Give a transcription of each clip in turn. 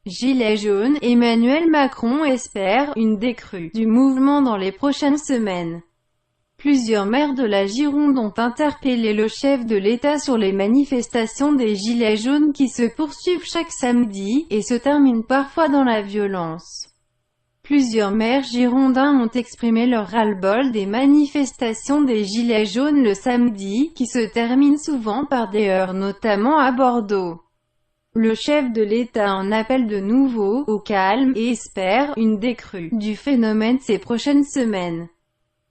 Gilets jaunes, Emmanuel Macron espère une décrue du mouvement dans les prochaines semaines. Plusieurs maires de la Gironde ont interpellé le chef de l'État sur les manifestations des Gilets jaunes qui se poursuivent chaque samedi, et se terminent parfois dans la violence. Plusieurs maires girondins ont exprimé leur ras-le-bol des manifestations des Gilets jaunes le samedi, qui se terminent souvent par des heurts, notamment à Bordeaux. Le chef de l'État en appelle de nouveau au calme et espère une décrue du phénomène ces prochaines semaines.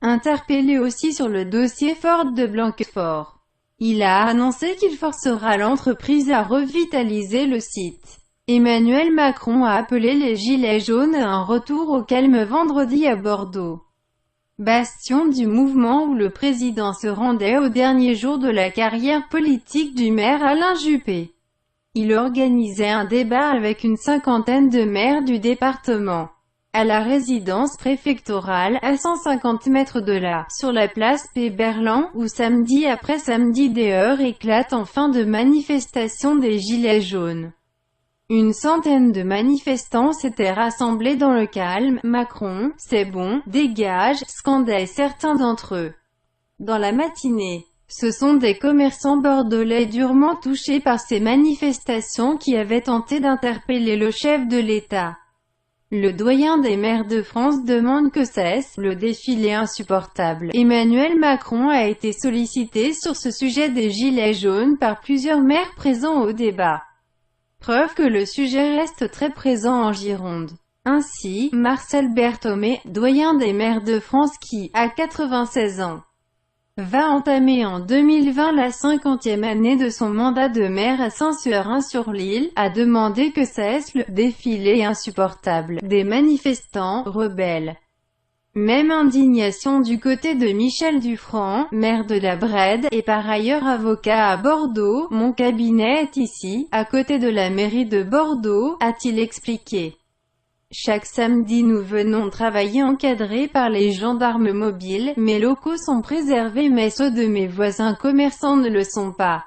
Interpellé aussi sur le dossier Ford de Blanquefort, il a annoncé qu'il forcera l'entreprise à revitaliser le site. Emmanuel Macron a appelé les Gilets jaunes à un retour au calme vendredi à Bordeaux, bastion du mouvement où le président se rendait au dernier jour de la carrière politique du maire Alain Juppé. Il organisait un débat avec une cinquantaine de maires du département, à la résidence préfectorale, à 150 mètres de là, sur la place Péberlan, où samedi après samedi des heurts éclatent en fin de manifestation des Gilets jaunes. Une centaine de manifestants s'étaient rassemblés dans le calme. Macron, c'est bon, dégage, scandaient certains d'entre eux. Dans la matinée, ce sont des commerçants bordelais durement touchés par ces manifestations qui avaient tenté d'interpeller le chef de l'État. Le doyen des maires de France demande que cesse le défilé insupportable. Emmanuel Macron a été sollicité sur ce sujet des Gilets jaunes par plusieurs maires présents au débat. Preuve que le sujet reste très présent en Gironde. Ainsi, Marcel Berthomé, doyen des maires de France qui, à 96 ans, va entamer en 2020 la 50e année de son mandat de maire à Saint-Surin-sur-l'Île, a demandé que cesse le défilé insupportable des manifestants rebelles. Même indignation du côté de Michel Dufrand, maire de la Brède, et par ailleurs avocat à Bordeaux. Mon cabinet est ici, à côté de la mairie de Bordeaux, a-t-il expliqué. Chaque samedi nous venons travailler encadrés par les gendarmes mobiles, mes locaux sont préservés mais ceux de mes voisins commerçants ne le sont pas.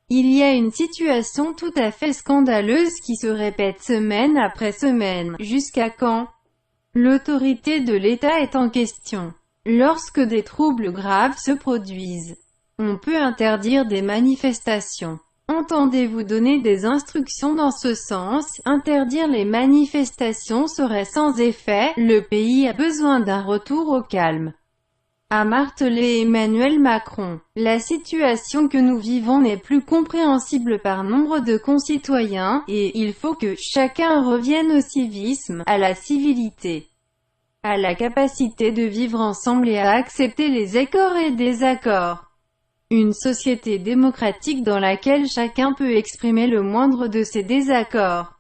Il y a une situation tout à fait scandaleuse qui se répète semaine après semaine. Jusqu'à quand? L'autorité de l'État est en question. Lorsque des troubles graves se produisent, on peut interdire des manifestations. Entendez-vous donner des instructions dans ce sens? Interdire les manifestations serait sans effet, le pays a besoin d'un retour au calme, a martelé Emmanuel Macron. La situation que nous vivons n'est plus compréhensible par nombre de concitoyens, et il faut que chacun revienne au civisme, à la civilité, à la capacité de vivre ensemble et à accepter les accords et désaccords. Une société démocratique dans laquelle chacun peut exprimer le moindre de ses désaccords,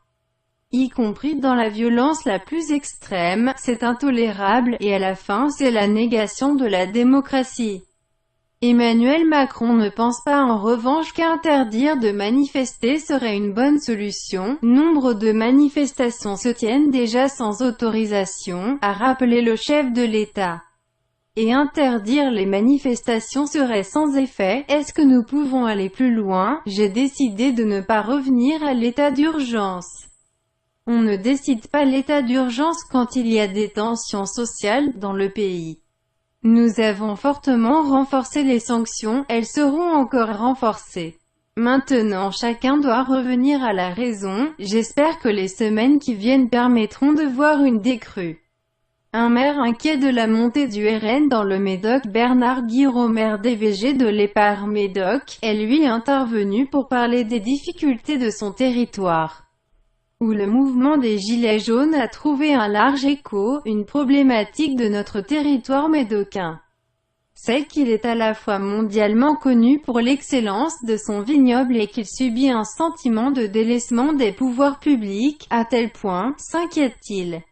y compris dans la violence la plus extrême, c'est intolérable, et à la fin c'est la négation de la démocratie. Emmanuel Macron ne pense pas en revanche qu'interdire de manifester serait une bonne solution. Nombre de manifestations se tiennent déjà sans autorisation, a rappelé le chef de l'État. Et interdire les manifestations serait sans effet. Est-ce que nous pouvons aller plus loin? J'ai décidé de ne pas revenir à l'état d'urgence. On ne décide pas l'état d'urgence quand il y a des tensions sociales dans le pays. Nous avons fortement renforcé les sanctions, elles seront encore renforcées. Maintenant chacun doit revenir à la raison. J'espère que les semaines qui viennent permettront de voir une décrue. Un maire inquiet de la montée du RN dans le Médoc. Bernard Guiraud, maire DVG de l'Épar Médoc, est lui intervenu pour parler des difficultés de son territoire, où le mouvement des Gilets jaunes a trouvé un large écho. Une problématique de notre territoire médocain, c'est qu'il est à la fois mondialement connu pour l'excellence de son vignoble et qu'il subit un sentiment de délaissement des pouvoirs publics, à tel point, s'inquiète-t-il,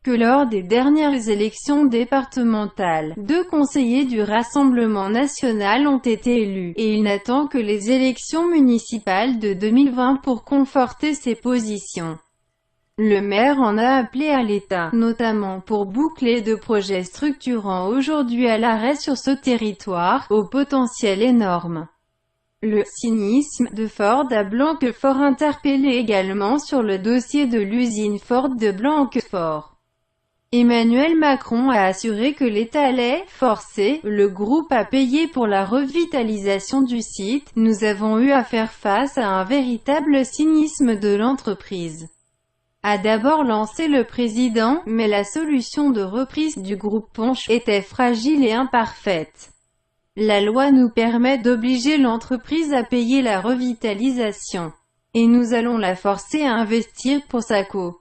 que lors des dernières élections départementales, 2 conseillers du Rassemblement national ont été élus, et il n'attend que les élections municipales de 2020 pour conforter ses positions. Le maire en a appelé à l'État, notamment pour boucler 2 projets structurants aujourd'hui à l'arrêt sur ce territoire, au potentiel énorme. Le cynisme de Ford à Blanquefort. Interpellé également sur le dossier de l'usine Ford de Blanquefort, Emmanuel Macron a assuré que l'État allait forcer le groupe à payer pour la revitalisation du site. Nous avons eu à faire face à un véritable cynisme de l'entreprise, a d'abord lancé le président, mais la solution de reprise du groupe Ponche était fragile et imparfaite. La loi nous permet d'obliger l'entreprise à payer la revitalisation, et nous allons la forcer à investir pour sa co.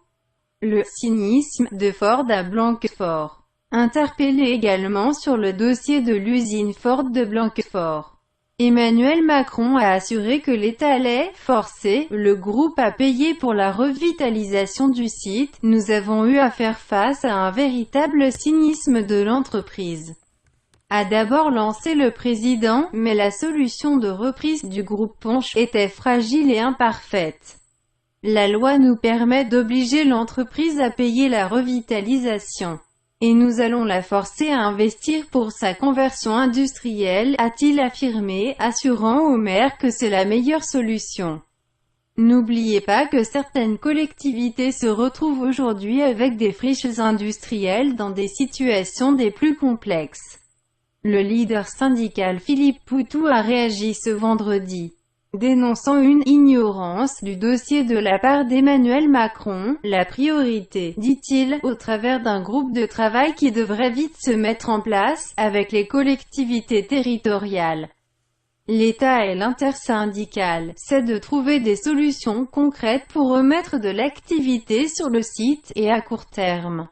Le cynisme de Ford à Blanquefort. Interpellé également sur le dossier de l'usine Ford de Blanquefort, Emmanuel Macron a assuré que l'État allait forcer le groupe à payer pour la revitalisation du site. Nous avons eu à faire face à un véritable cynisme de l'entreprise, a d'abord lancé le président, mais la solution de reprise du groupe Ponche était fragile et imparfaite. La loi nous permet d'obliger l'entreprise à payer la revitalisation, et nous allons la forcer à investir pour sa conversion industrielle, a-t-il affirmé, assurant aux maires que c'est la meilleure solution. N'oubliez pas que certaines collectivités se retrouvent aujourd'hui avec des friches industrielles dans des situations des plus complexes. Le leader syndical Philippe Poutou a réagi ce vendredi, dénonçant une ignorance du dossier de la part d'Emmanuel Macron. La priorité, dit-il, au travers d'un groupe de travail qui devrait vite se mettre en place, avec les collectivités territoriales, l'État et l'intersyndicale, c'est de trouver des solutions concrètes pour remettre de l'activité sur le site, et à court terme.